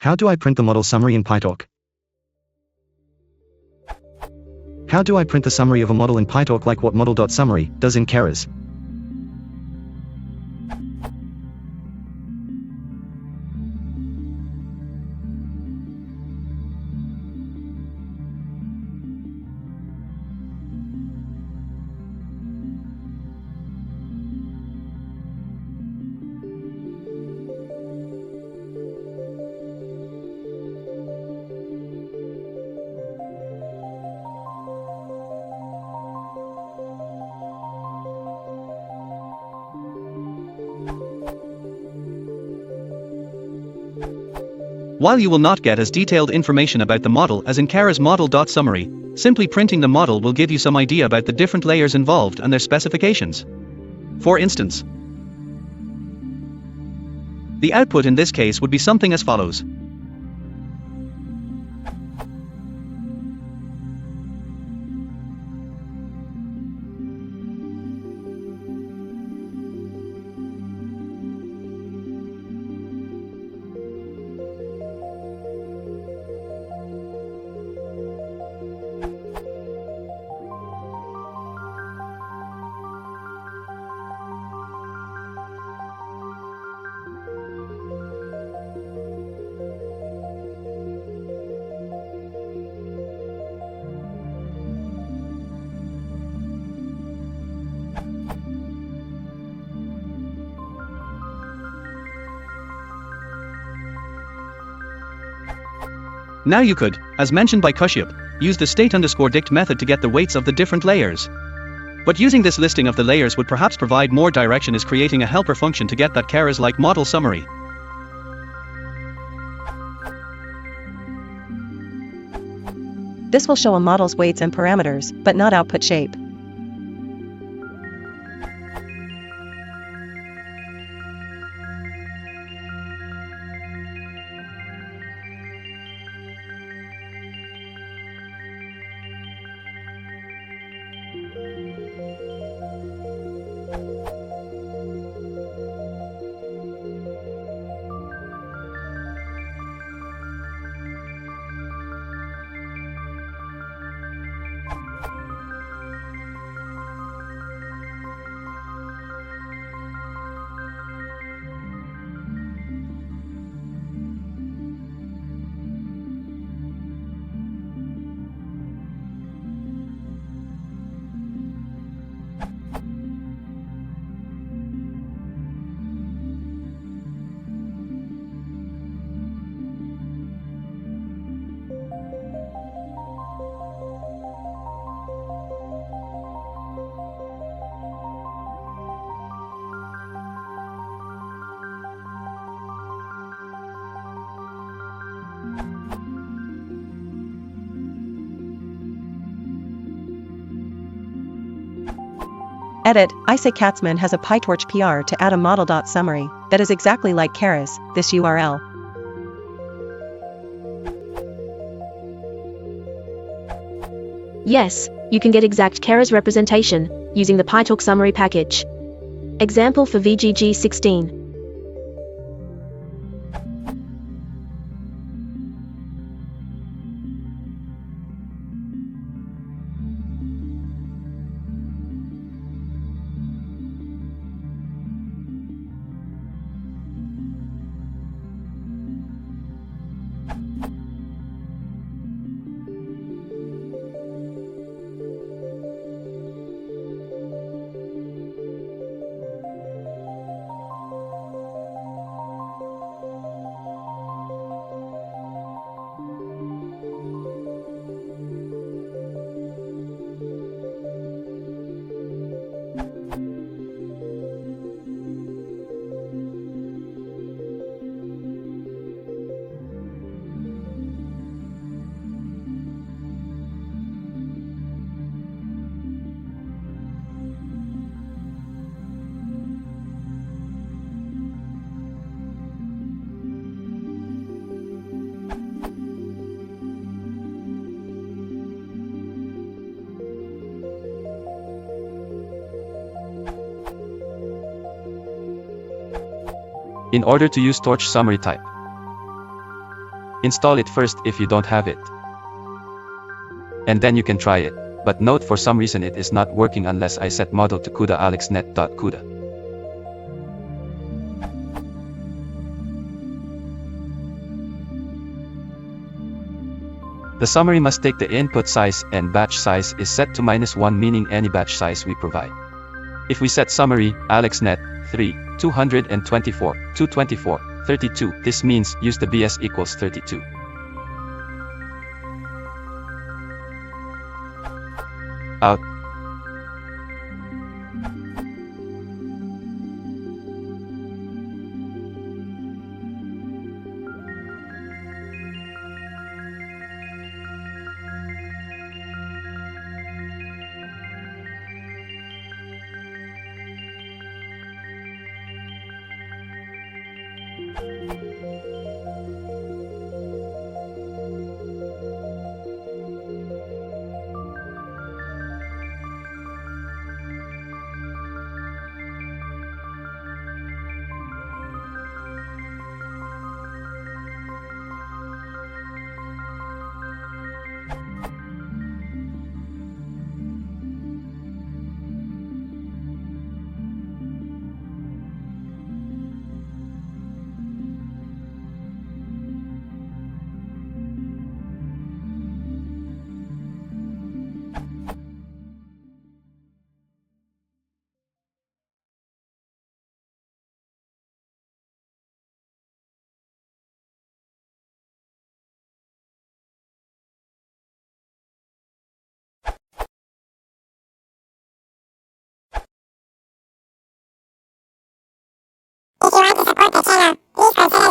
How do I print the model summary in PyTorch? How do I print the summary of a model in PyTorch like what model.summary does in Keras? While you will not get as detailed information about the model as in Keras model.summary, simply printing the model will give you some idea about the different layers involved and their specifications. For instance, the output in this case would be something as follows. Now you could, as mentioned by Kashyap, use the state_dict method to get the weights of the different layers. But using this listing of the layers would perhaps provide more direction is creating a helper function to get that Keras-like model summary. This will show a model's weights and parameters, but not output shape. Edit, I say Katzman has a PyTorch PR to add a model.summary that is exactly like Keras, this URL. Yes, you can get exact Keras representation using the PyTorch summary package. Example for VGG16. In order to use torch summary type, Install it first if you don't have it. And then you can try it. But note, for some reason it is not working unless I set model to CUDA alexnet.cuda. The summary must take the input size, and batch size is set to -1, meaning any batch size we provide. If we set summary alexnet 3 224 224 32, this means use the BS equals 32. Out. If you want to support the channel, please consider